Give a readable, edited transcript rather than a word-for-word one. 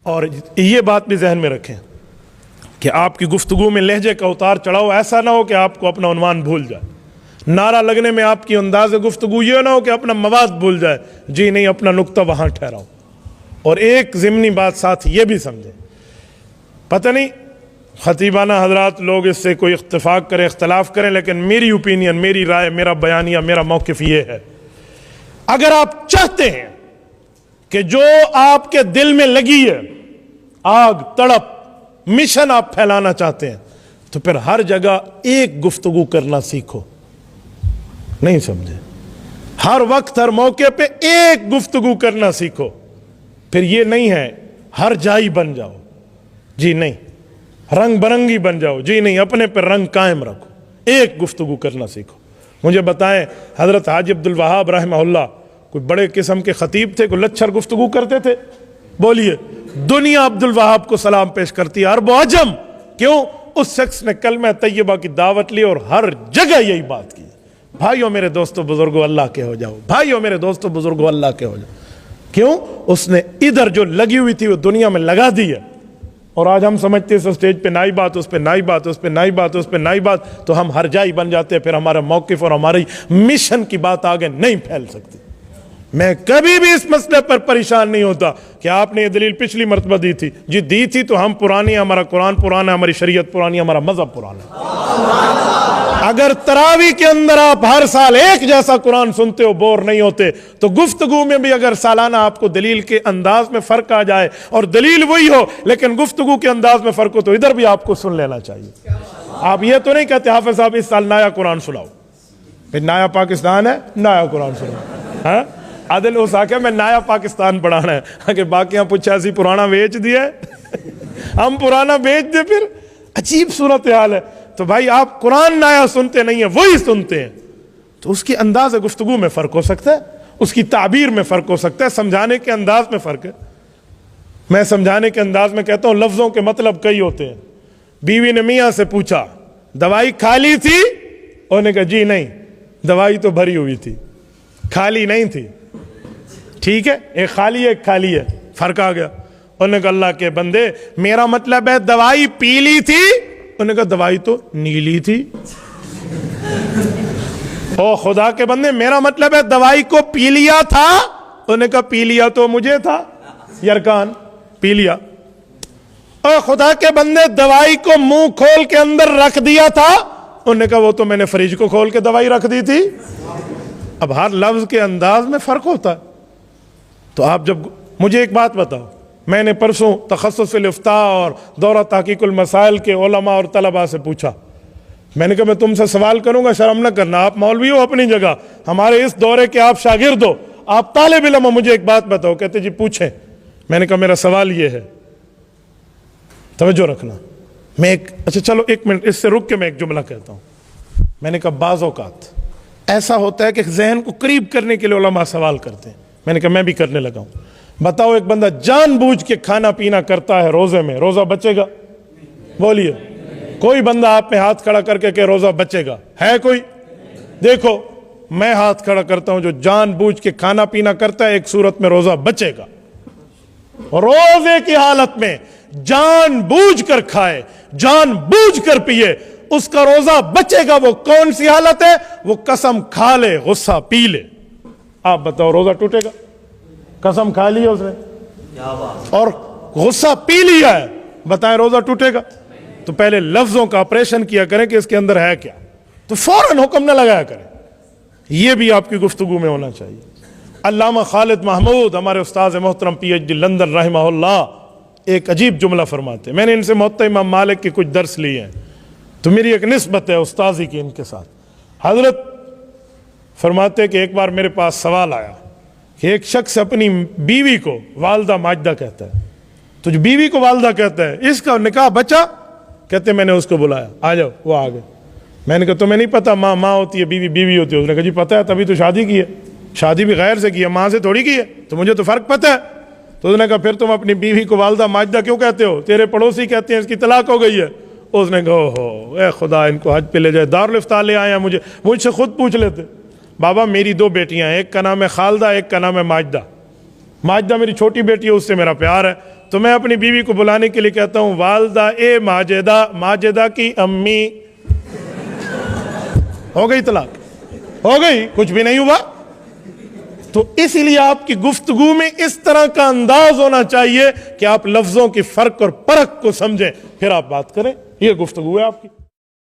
اور یہ بات بھی ذہن میں رکھیں کہ آپ کی گفتگو میں لہجے کا اتار چڑھاؤ ایسا نہ ہو کہ آپ کو اپنا عنوان بھول جائے، نعرہ لگنے میں آپ کی انداز گفتگو یہ نہ ہو کہ اپنا مواد بھول جائے، جی نہیں، اپنا نقطہ وہاں ٹھہراؤ۔ اور ایک ضمنی بات ساتھ یہ بھی سمجھیں، پتہ نہیں خطیبانہ حضرات لوگ اس سے کوئی اتفاق کریں اختلاف کریں، لیکن میری اوپینین، میری رائے، میرا بیانیہ، میرا موقف یہ ہے، اگر آپ چاہتے ہیں کہ جو آپ کے دل میں لگی ہے آگ، تڑپ، مشن آپ پھیلانا چاہتے ہیں، تو پھر ہر جگہ ایک گفتگو کرنا سیکھو۔ نہیں سمجھے؟ ہر وقت ہر موقع پہ ایک گفتگو کرنا سیکھو۔ پھر یہ نہیں ہے ہر جائی بن جاؤ، جی نہیں، رنگ برنگی بن جاؤ، جی نہیں، اپنے پر رنگ قائم رکھو، ایک گفتگو کرنا سیکھو۔ مجھے بتائیں، حضرت حاجی عبد الوہاب رحمہ اللہ کوئی بڑے قسم کے خطیب تھے، کوئی لچھر گفتگو کرتے تھے؟ بولیے، دنیا عبد الوہاب کو سلام پیش کرتی ہے، عرب و عجم۔ کیوں؟ اس شخص نے کلمہ طیبہ کی دعوت لی اور ہر جگہ یہی بات کی، بھائیو میرے دوستو بزرگو اللہ کے ہو جاؤ، بھائیو میرے دوستو بزرگو اللہ کے ہو جاؤ۔ کیوں؟ اس نے ادھر جو لگی ہوئی تھی وہ دنیا میں لگا دی ہے۔ اور آج ہم سمجھتے ہیں اس اسٹیج پہ نئی بات، اس پہ نئی بات، اس پہ نئی بات، اس پہ نئی بات، تو ہم ہر جائی بن جاتے ہیں، پھر ہمارا موقف اور ہماری مشن کی بات آگے نہیں پھیل سکتی۔ میں کبھی بھی اس مسئلے پر پریشان نہیں ہوتا کہ آپ نے یہ دلیل پچھلی مرتبہ دی تھی، جی دی تھی تو ہم پرانی ہیں، ہمارا قرآن پرانا ہے، ہماری شریعت پرانی ہے، ہمارا مذہب پرانا ہے۔ اگر تراویح کے اندر آپ ہر سال ایک جیسا قرآن سنتے ہو، بور نہیں ہوتے، تو گفتگو میں بھی اگر سالانہ آپ کو دلیل کے انداز میں فرق آ جائے اور دلیل وہی ہو لیکن گفتگو کے انداز میں فرق ہو، تو ادھر بھی آپ کو سن لینا چاہیے۔ آپ یہ تو نہیں کہتے حافظ صاحب اس سال نیا قرآن سناؤ، پھر نیا پاکستان ہے، نیا قرآن سناؤ، ہاں عادل ہو سکے میں نیا پاکستان پڑھانا ہے کہ باقیاں پوچھا اسی پرانا بیچ دیا ہے، ہم پرانا بیچ دے، پھر عجیب صورتحال ہے۔ تو بھائی آپ قرآن نیا سنتے نہیں ہیں، وہی سنتے ہیں، تو اس کی انداز گفتگو میں فرق ہو سکتا ہے، اس کی تعبیر میں فرق ہو سکتا ہے، سمجھانے کے انداز میں فرق ہے۔ میں سمجھانے کے انداز میں کہتا ہوں لفظوں کے مطلب کئی ہوتے ہیں۔ بیوی نے میاں سے پوچھا دوائی کھالی تھی؟ انہوں نے کہا جی نہیں، دوائی تو بھری ہوئی تھی، خالی نہیں تھی۔ ٹھیک ہے، ایک خالی ہے ایک خالی ہے، فرق آ گیا۔ انہوں نے کہا اللہ کے بندے میرا مطلب ہے دوائی پی لی تھی؟ انہوں نے کہا دوائی تو نیلی تھی۔ او خدا کے بندے میرا مطلب ہے دوائی کو پی لیا تھا؟ انہوں نے کہا پی لیا تو مجھے تھا، یرکان پی لیا۔ او خدا کے بندے دوائی کو منہ کھول کے اندر رکھ دیا تھا؟ انہوں نے کہا وہ تو میں نے فریج کو کھول کے دوائی رکھ دی تھی۔ اب ہر لفظ کے انداز میں فرق ہوتا ہے۔ تو آپ جب مجھے ایک بات بتاؤ، میں نے پرسوں تخصص الافتاء اور دورہ تحقیق المسائل کے علماء اور طلباء سے پوچھا، میں نے کہا میں تم سے سوال کروں گا، شرم نہ کرنا، آپ مولوی ہو اپنی جگہ، ہمارے اس دورے کے آپ شاگرد ہو، آپ طالب علم ہو، مجھے ایک بات بتاؤ۔ کہتے جی پوچھیں۔ میں نے کہا میرا سوال یہ ہے، توجہ رکھنا، میں اچھا چلو ایک منٹ اس سے رک کے میں ایک جملہ کہتا ہوں۔ میں نے کہا بعض اوقات ایسا ہوتا ہے کہ ذہن کو قریب کرنے کے لیے علماء سوال کرتے ہیں، میں نے کہا میں بھی کرنے لگا ہوں۔ بتاؤ ایک بندہ جان بوجھ کے کھانا پینا کرتا ہے روزے میں، روزہ بچے گا؟ بولیے، کوئی بندہ آپ میں ہاتھ کھڑا کر کے کہ روزہ بچے گا ہے کوئی؟ دیکھو میں ہاتھ کھڑا کرتا ہوں، جو جان بوجھ کے کھانا پینا کرتا ہے ایک صورت میں روزہ بچے گا، روزے کی حالت میں جان بوجھ کر کھائے، جان بوجھ کر پیے، اس کا روزہ بچے گا۔ وہ کون سی حالت ہے؟ وہ قسم کھا لے، غصہ پی لے۔ آپ بتاؤ روزہ ٹوٹے گا؟ قسم کھا لی ہے اس نے اور غصہ پی لیا ہے، بتائیں روزہ ٹوٹے گا؟ تو پہلے لفظوں کا آپریشن کیا کریں کہ اس کے اندر ہے کیا، تو فوراً حکم نہ لگایا کریں۔ یہ بھی آپ کی گفتگو میں ہونا چاہیے۔ علامہ خالد محمود ہمارے استاذ محترم پی ایچ ڈی لندن رحمہ اللہ ایک عجیب جملہ فرماتے ہیں۔ میں نے ان سے موطا امام مالک کے کچھ درس لیے ہیں، تو میری ایک نسبت ہے استاذی کی ان کے ساتھ۔ حضرت فرماتے کہ ایک بار میرے پاس سوال آیا کہ ایک شخص اپنی بیوی کو والدہ ماجدہ کہتا ہے، تو جو بیوی کو والدہ کہتا ہے اس کا نکاح بچا؟ کہتے میں نے اس کو بلایا، آ جاؤ، وہ آ گئے۔ میں نے کہا تمہیں نہیں پتا ماں ماں ہوتی ہے، بیوی بیوی ہوتی ہے؟ اس نے کہا جی پتہ ہے، تبھی تو شادی کی ہے، شادی بھی غیر سے کی ہے، ماں سے تھوڑی کی ہے، تو مجھے تو فرق پتہ ہے۔ تو اس نے کہا پھر تم اپنی بیوی کو والدہ ماجدہ کیوں کہتے ہو؟ تیرے پڑوسی کہتے ہیں اس کی طلاق ہو گئی ہے۔ اس نے کہا ہو اے خدا ان کو حج پہ لے جائے، دارالفتاء لے آئے ہیں مجھ سے خود پوچھ لیتے۔ بابا میری دو بیٹیاں ہیں، ایک کا نام ہے خالدہ، ایک کا نام ہے ماجدہ۔ ماجدہ میری چھوٹی بیٹی ہے، اس سے میرا پیار ہے، تو میں اپنی بیوی کو بلانے کے لیے کہتا ہوں والدہ اے ماجدہ، ماجدہ کی امی، ہو گئی طلاق، ہو گئی، کچھ بھی نہیں ہوا۔ تو اس لیے آپ کی گفتگو میں اس طرح کا انداز ہونا چاہیے کہ آپ لفظوں کی فرق اور پرکھ کو سمجھیں، پھر آپ بات کریں۔ یہ گفتگو ہے آپ کی۔